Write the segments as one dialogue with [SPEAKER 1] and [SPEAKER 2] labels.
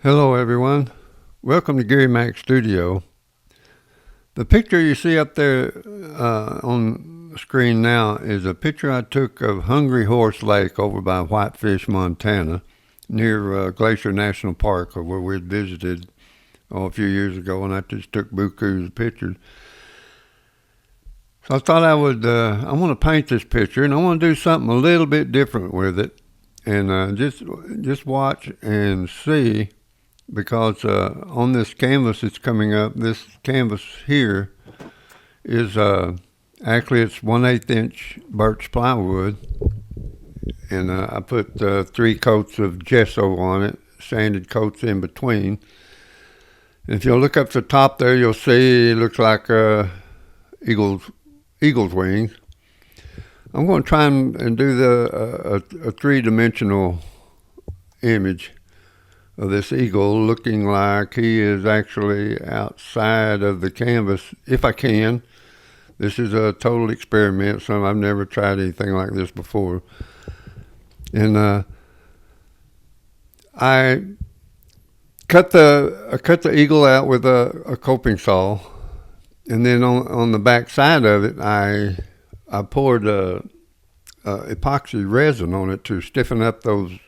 [SPEAKER 1] Hello everyone, welcome to Gary Mack Studio. The picture you see up there on the screen now is a picture I took of Hungry Horse Lake over by Whitefish, Montana, near Glacier National Park, where we'd visited a few years ago, and I just took bukus of pictures. So I thought I want to paint this picture, and I want to do something a little bit different with it, and just watch and see because on this canvas that's coming up, this canvas here is actually it's 1/8 inch birch plywood, and I put 3 coats of gesso on it, sanded coats in between. And if you'll look up the top there, you'll see it looks like eagle's wings. I'm going to try and do a 3-dimensional image of this eagle looking like he is actually outside of the canvas, if I can. This is a total experiment, so I've never tried anything like this before. And I cut the eagle out with a coping saw, and then on the back side of it, I poured epoxy resin on it to stiffen up those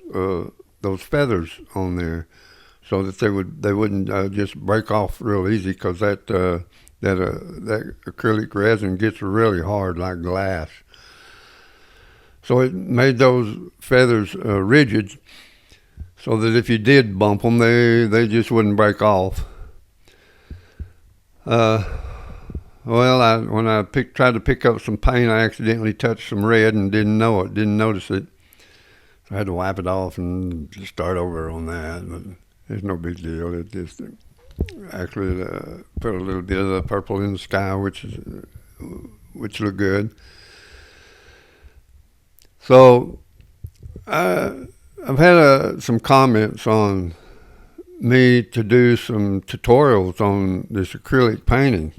[SPEAKER 1] feathers on there, so that they wouldn't just break off real easy, because that acrylic resin gets really hard like glass. So it made those feathers rigid, so that if you did bump them, they just wouldn't break off. When I tried to pick up some paint, I accidentally touched some red and didn't notice it. I had to wipe it off and just start over on that. But it's no big deal. It just actually put a little bit of the purple in the sky, which looked good. So I've had some comments on me to do some tutorials on this acrylic painting.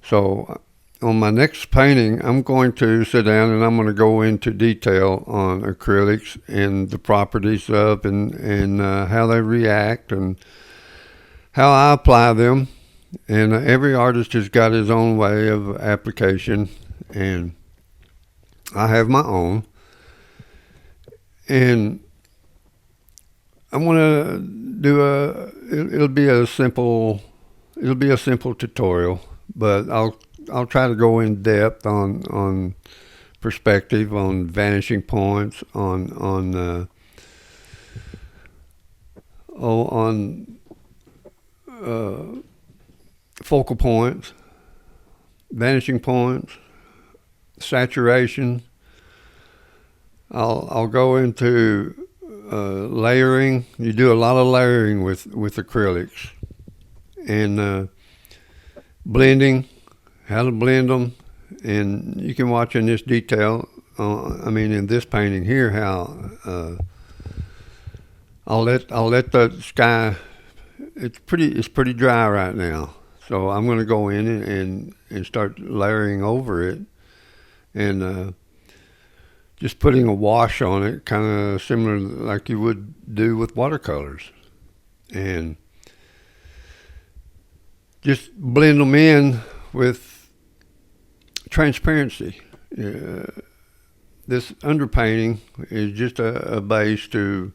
[SPEAKER 1] So on my next painting, I'm going to sit down and I'm going to go into detail on acrylics and the properties of and how they react and how I apply them. And every artist has got his own way of application, and I have my own. And I'm going to do it'll be a simple tutorial, but I'll try to go in depth on perspective, on vanishing points, on focal points, vanishing points, saturation. I'll go into layering. You do a lot of layering with acrylics, and blending, how to blend them. And you can watch in this detail, in this painting here, how I'll let the sky, it's pretty dry right now, so I'm going to go in and start layering over it, and just putting a wash on it, kind of similar like you would do with watercolors, and just blend them in with transparency. This underpainting is just a base to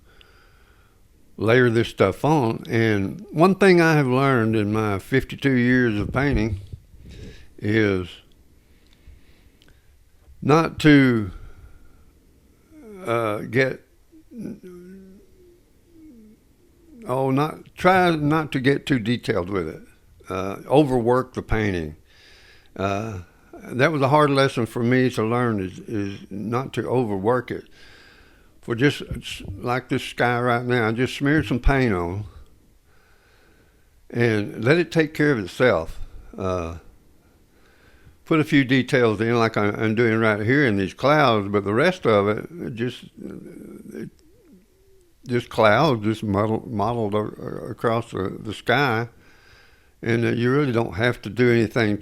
[SPEAKER 1] layer this stuff on. And one thing I have learned in my 52 years of painting is not to try not to get too detailed with it. Overwork the painting. That was a hard lesson for me to learn, is not to overwork it. For just like this sky right now, just smear some paint on and let it take care of itself. Put a few details in, like I'm doing right here in these clouds, but the rest of it just clouds, just modeled across the sky. And you really don't have to do anything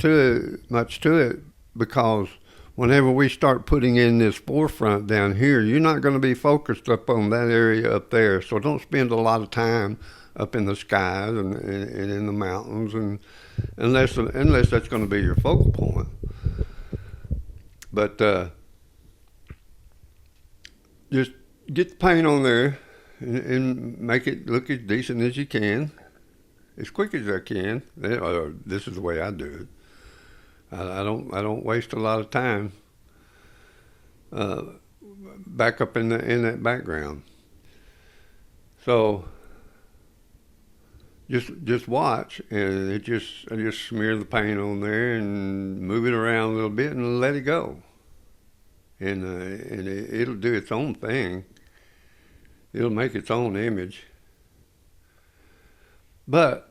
[SPEAKER 1] much to it, because whenever we start putting in this forefront down here, you're not going to be focused up on that area up there. So don't spend a lot of time up in the skies and in the mountains, and unless that's going to be your focal point. But just get the paint on there and make it look as decent as you can, as quick as I can. This is the way I do it. I don't waste a lot of time back up in that background. So just watch, and I just smear the paint on there and move it around a little bit and let it go, and it'll do its own thing. It'll make its own image. But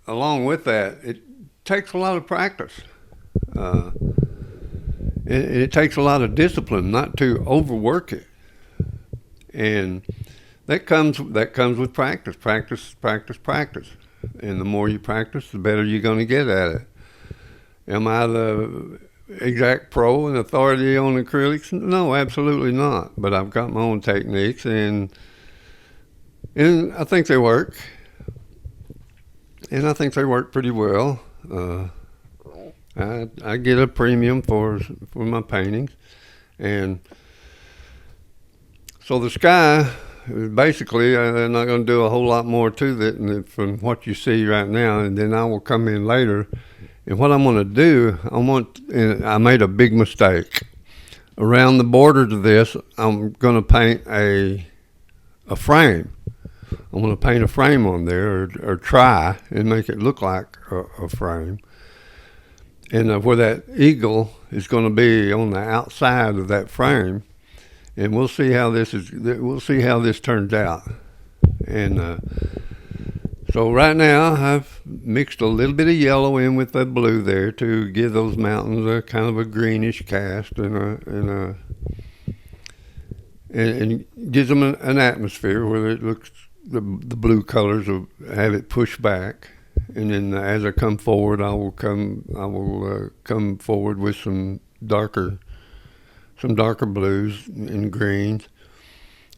[SPEAKER 1] along with that, it takes a lot of practice. It takes a lot of discipline not to overwork it, and that comes with practice. And the more you practice, the better you're going to get at it. Am I the exact pro and authority on acrylics? No, absolutely not. But I've got my own techniques, and I think they work. And I think they work pretty well. I get a premium for my paintings, and so the sky. Basically, I'm not going to do a whole lot more to it from what you see right now, and then I will come in later. And what I'm going to do, I made a big mistake. Around the borders of this, I'm going to paint a frame. I'm going to paint a frame on there, or try and make it look like a frame. And where that eagle is going to be on the outside of that frame. And we'll see how this turns out. And so right now I've mixed a little bit of yellow in with the blue there to give those mountains a kind of a greenish cast, and gives them an atmosphere where it looks, the blue colors will have it pushed back. And then as I come forward, I will come forward with some darker blues and greens.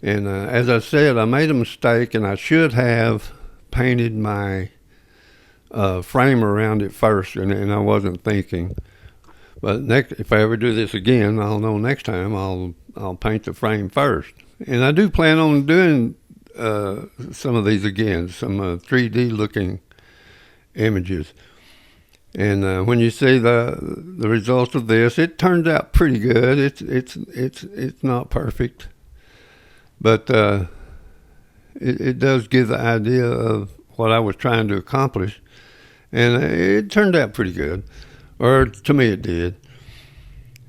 [SPEAKER 1] And as I said, I made a mistake, and I should have painted my frame around it first, and I wasn't thinking. But if I ever do this again, I'll know next time I'll paint the frame first. And I do plan on doing some of these again, some 3D looking images. And when you see the results of this, it turns out pretty good. It's not perfect, but it does give the idea of what I was trying to accomplish, and it turned out pretty good, or to me it did.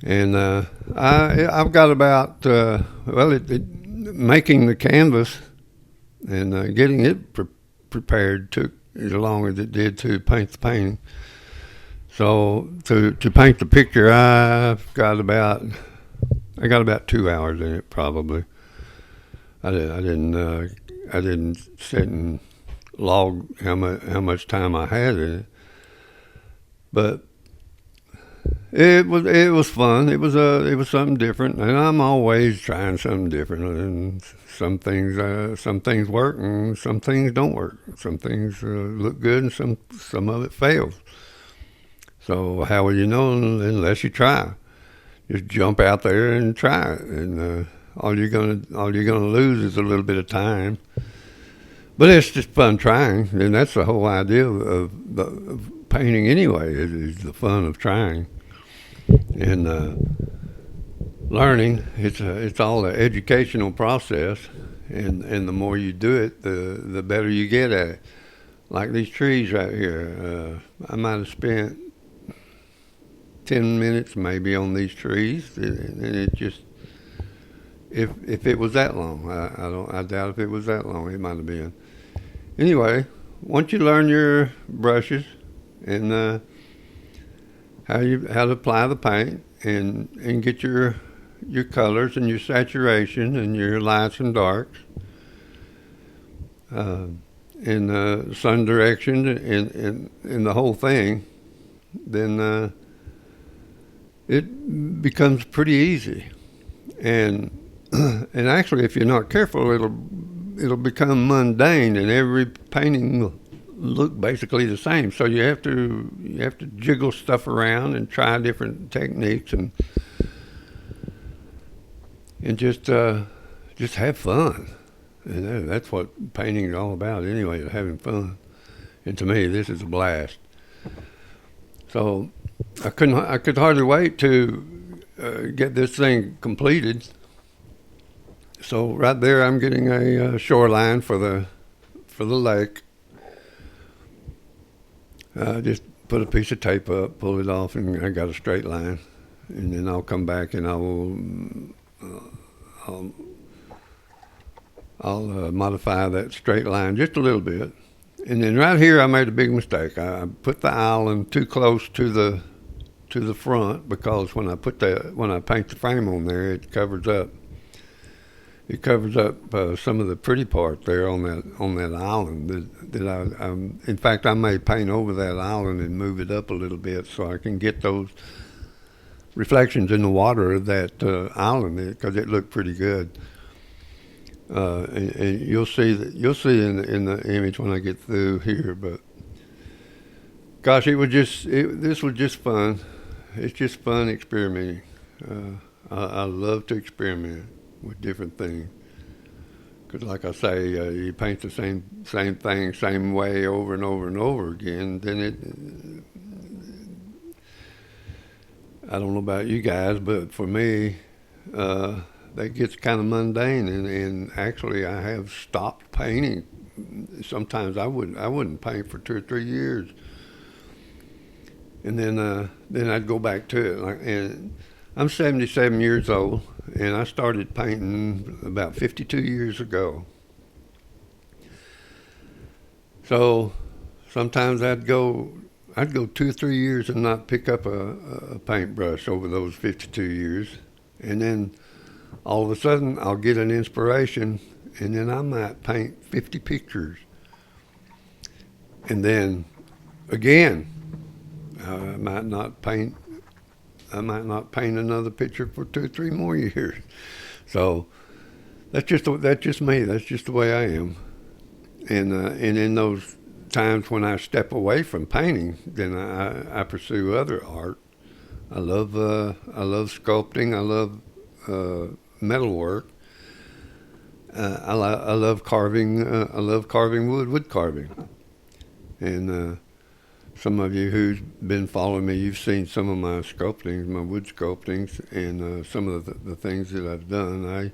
[SPEAKER 1] And I've got about making the canvas and getting it prepared took as long as it did to paint the painting. So to paint the picture, I got about 2 hours in it probably. I didn't sit and log how much time I had in it, but it was fun. It was something different, and I'm always trying something different. And some things work, and some things don't work. Some things look good, and some of it fails. So how will you know unless you try? Just jump out there and try it, and all you're gonna lose is a little bit of time. But it's just fun trying, and that's the whole idea of painting anyway. Is the fun of trying and learning. It's all an educational process, and the more you do it, the better you get at it. Like these trees right here, I might have spent 10 minutes maybe on these trees, and it just, if it was that long, I doubt if it was that long. It might have been. Anyway, once you learn your brushes and how to apply the paint and get your colors and your saturation and your lights and darks, and sun direction and the whole thing, then it becomes pretty easy. And and actually, if you're not careful, it'll become mundane, and every painting will look basically the same. So you have to jiggle stuff around and try different techniques and just have fun. And that's what painting is all about, anyway, having fun. And to me, this is a blast. So I could hardly wait to get this thing completed. So right there, I'm getting a shoreline for the lake. Just put a piece of tape up, pull it off, and I got a straight line. And then I'll come back and I'll, I'll modify that straight line just a little bit. And then right here, I made a big mistake. I put the island too close to the front, because when I paint the frame on there, it covers up. It covers up some of the pretty part there on that island. In fact, I may paint over that island and move it up a little bit so I can get those reflections in the water of that island, because it looked pretty good. And you'll see in the image when I get through here. But gosh, this was just fun. It's just fun experimenting. I love to experiment with different things, because, like I say, you paint the same thing, same way over and over and over again. Then I don't know about you guys, but for me, that gets kind of mundane, and actually, I have stopped painting. Sometimes I wouldn't paint for 2 or 3 years, and then I'd go back to it. And I'm 77 years old, and I started painting about 52 years ago. So sometimes I'd go 2 or 3 years and not pick up a paintbrush over those 52 years, and then all of a sudden I'll get an inspiration, and then I might paint 50 pictures, and then again I might not paint another picture for 2 or 3 more years. So that's just me. That's just the way I am. And in those times when I step away from painting, then I pursue other art. I love sculpting. I love metalwork. I love carving. I love carving wood carving. And some of you who's been following me, you've seen some of my sculptings, my wood sculptings, and some of the things that I've done.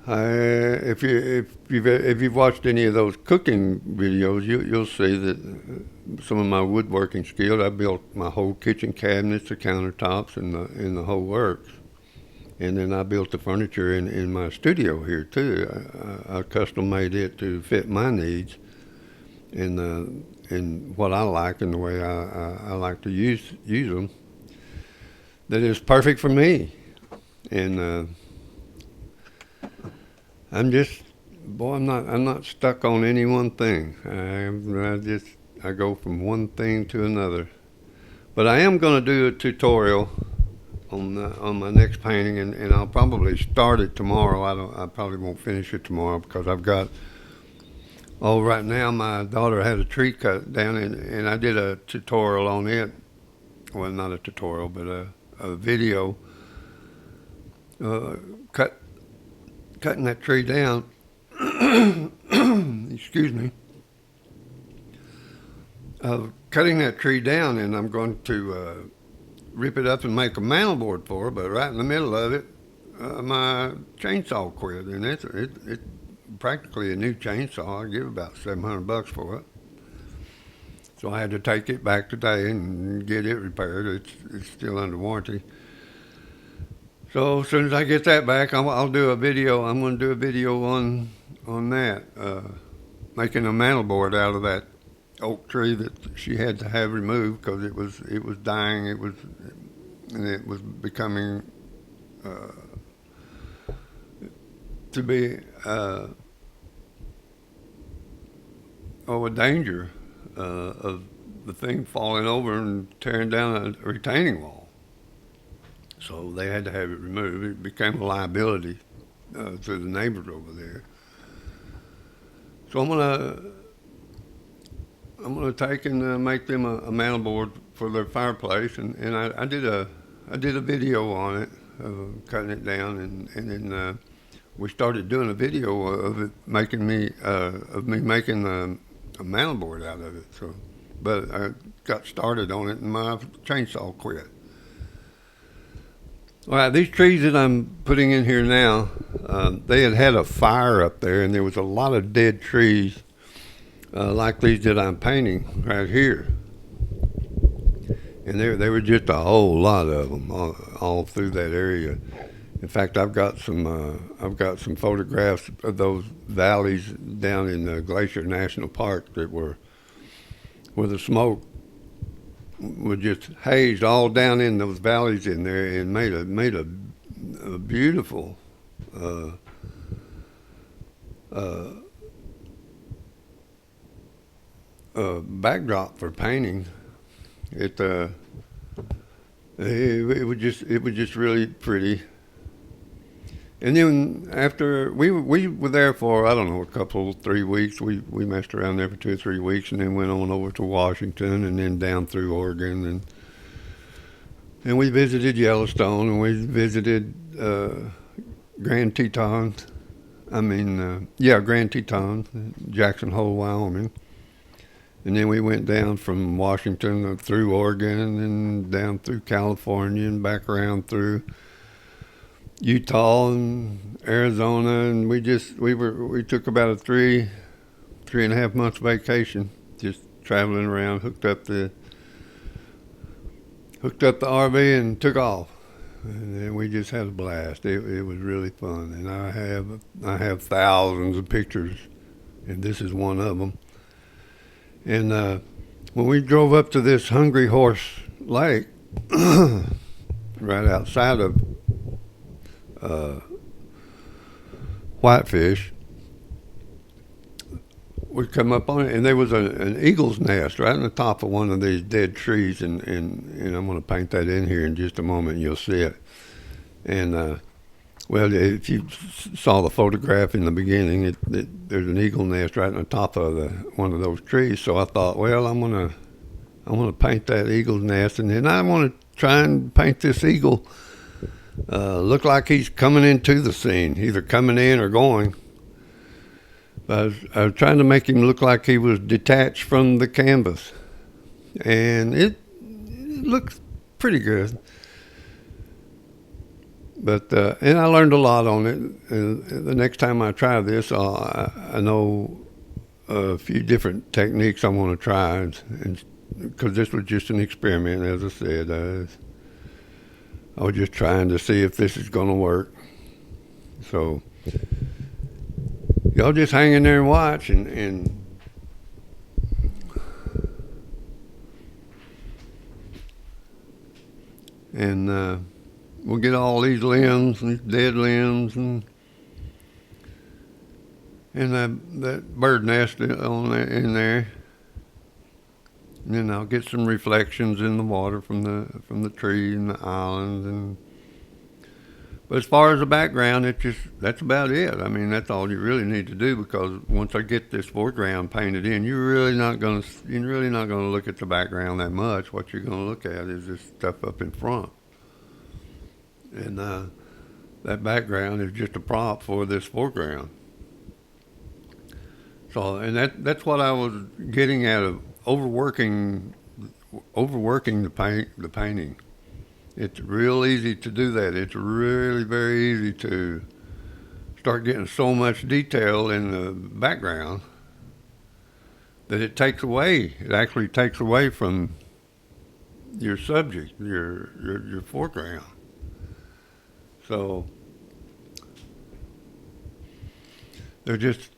[SPEAKER 1] If you've watched any of those cooking videos, you'll see that some of my woodworking skills. I built my whole kitchen cabinets, the countertops, and the whole works. And then I built the furniture in my studio here too. I custom made it to fit my needs, and what I like, and the way I like to use them. That is perfect for me. And I'm not stuck on any one thing. I go from one thing to another. But I am going to do a tutorial on my next painting, and I'll probably start it tomorrow. I probably won't finish it tomorrow, because I've got. Oh, right now my daughter had a tree cut down, and I did a tutorial on it. Well, not a tutorial, but a video. Cutting that tree down. Excuse me. Cutting that tree down, and I'm going to rip it up and make a mantel board for her. But right in the middle of it, my chainsaw quit, and it's practically a new chainsaw. I give about $700 for it. So I had to take it back today and get it repaired. It's still under warranty. So as soon as I get that back, I'll do a video. I'm going to do a video on that, making a mantel board out of that oak tree that she had to have removed because it was dying. It was becoming to be a danger of the thing falling over and tearing down a retaining wall. So they had to have it removed. It became a liability to the neighbors over there. So I'm gonna take and make them a mantel board for their fireplace, and I did a video on it, cutting it down, and then we started doing a video of it of me making a mantel board out of it. So, but I got started on it, and my chainsaw quit. All right, these trees that I'm putting in here now, they had a fire up there, and there was a lot of dead trees, like these that I'm painting right here. And there were just a whole lot of them all through that area. In fact, I've got some photographs of those valleys down in Glacier National Park that were where the smoke was just hazed all down in those valleys in there and made a beautiful backdrop for painting. It was just really pretty. And then after we were there for, I don't know, 3 weeks. We messed around there for 2 or 3 weeks, and then went on over to Washington, and then down through Oregon, and we visited Yellowstone, and we visited Grand Tetons. Grand Tetons, Jackson Hole, Wyoming. And then we went down from Washington through Oregon, and down through California, and back around through Utah and Arizona, and we took about a 3.5 months vacation, just traveling around. Hooked up the RV and took off, and then we just had a blast. It was really fun, and I have thousands of pictures, and this is one of them. And when we drove up to this Hungry Horse Lake, right outside of Whitefish, we come up on it, and there was an eagle's nest right on the top of one of these dead trees, and I'm going to paint that in here in just a moment, and you'll see it. And well, if you saw the photograph in the beginning, there's an eagle nest right on the top of one of those trees. So I thought, well, I'm gonna paint that eagle's nest, and then I want to try and paint this eagle look like he's coming into the scene, either coming in or going. I was trying to make him look like he was detached from the canvas, and it looks pretty good. But and I learned a lot on it. The next time I try this, I know a few different techniques I want to try, and because this was just an experiment, as I said. I was just trying to see if this is going to work. So y'all just hang in there and watch, and we'll get all these limbs, these dead limbs, and that bird nest in there. And then I'll get some reflections in the water from the tree and the island, but as far as the background, that's about it. I mean, that's all you really need to do, because once I get this foreground painted in, you're really not gonna look at the background that much. What you're gonna look at is this stuff up in front, and that background is just a prop for this foreground. So, and that's what I was getting at of overworking the painting. It's real easy to do that. It's really very easy to start getting so much detail in the background that it actually takes away from your subject, your foreground. So there's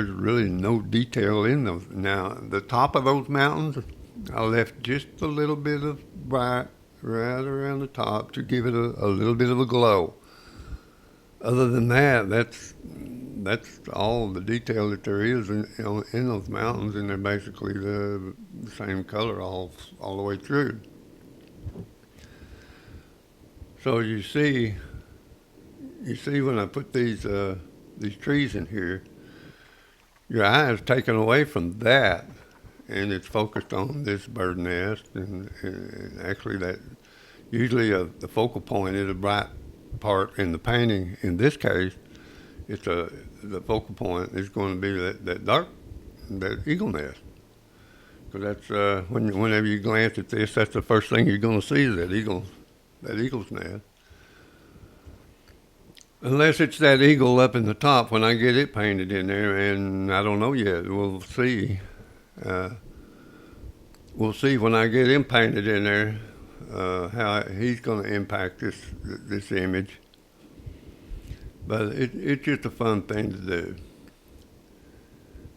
[SPEAKER 1] really no detail in those. Now, the top of those mountains, I left just a little bit of bright right around the top to give it a little bit of a glow. Other than that, that's all the detail that there is in those mountains, and they're basically the same color all the way through. So you see when I put these trees in here, your eye is taken away from that, and it's focused on this bird nest, and actually that usually the focal point is a bright part in the painting. In this case, the focal point is going to be that eagle nest, because that's whenever you glance at this, that's the first thing you're going to see is that eagle's nest. Unless it's that eagle up in the top when I get it painted in there, and I don't know yet. We'll see. Uh, we'll see when I get him painted in there how he's going to impact this image. But it's just a fun thing to do.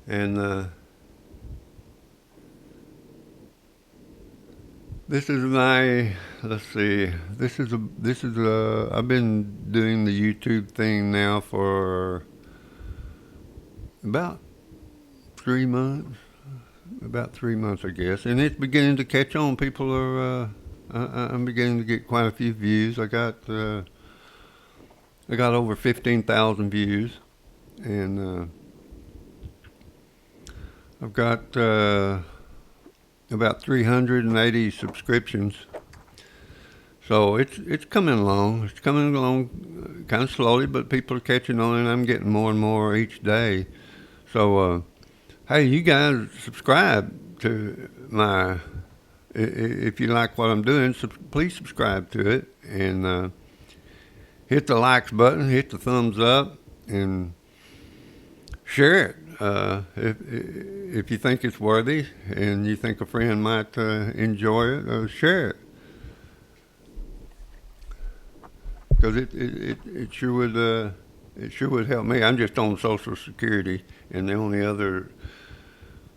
[SPEAKER 1] And this is my, let's see, I've been doing the YouTube thing now for about 3 months, I guess, and it's beginning to catch on. People are, I'm beginning to get quite a few views. I got over 15,000 views, and I've got about 380 subscriptions. So it's coming along. It's coming along kind of slowly, but people are catching on, and I'm getting more and more each day. So hey, you guys subscribe to my. If you like what I'm doing, please subscribe to it, and hit the likes button, hit the thumbs up, and share it. If you think it's worthy and you think a friend might enjoy it, share it. Because it sure would help me. I'm just on Social Security, and the only other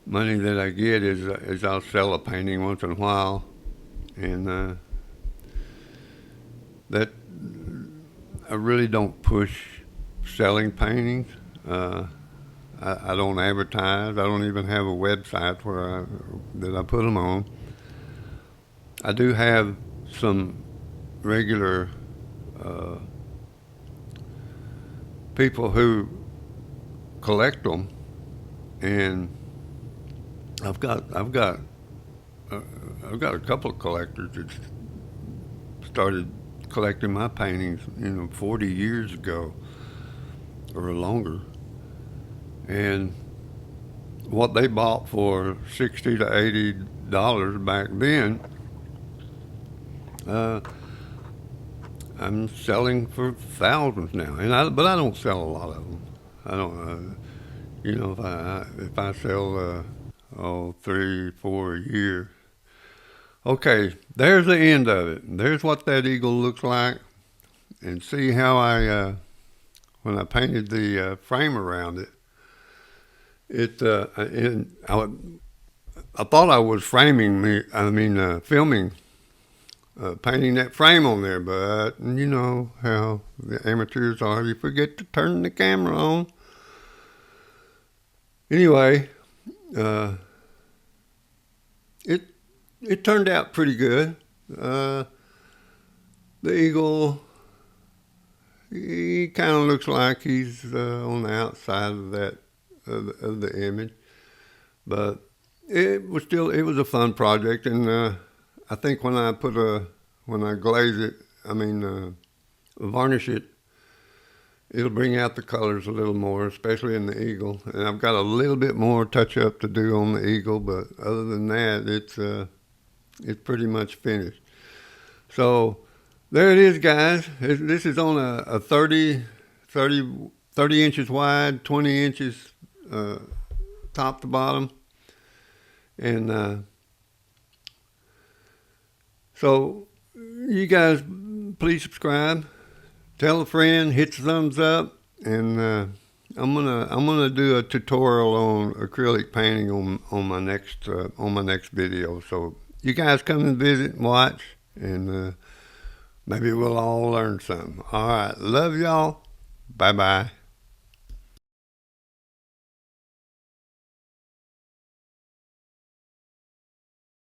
[SPEAKER 1] money that I get is I'll sell a painting once in a while, and that I really don't push selling paintings. I don't advertise. I don't even have a website that I put them on. I do have some regular people who collect them, and I've got a couple of collectors that started collecting my paintings, 40 years ago or longer. And what they bought for $60 to $80 back then, I'm selling for thousands now. But I don't sell a lot of them. I don't. If I sell 3, 4 a year. Okay, there's the end of it. There's what that eagle looks like, and see how when I painted the frame around it. I thought I was filming, painting that frame on there, but you know how the amateurs are. You forget to turn the camera on. Anyway, it turned out pretty good. The eagle, he kind of looks like he's on the outside of that of the image, but it was a fun project, and I think when I glaze it, varnish it, it'll bring out the colors a little more, especially in the eagle. And I've got a little bit more touch up to do on the eagle, but other than that, it's pretty much finished. So there it is, guys. This is on a 30 inches wide, 20 inches top to bottom. And so you guys, please subscribe, tell a friend, hit the thumbs up, and I'm gonna do a tutorial on acrylic painting on my next video. So you guys come and visit and watch, and maybe we'll all learn something. All right, love y'all. Bye bye.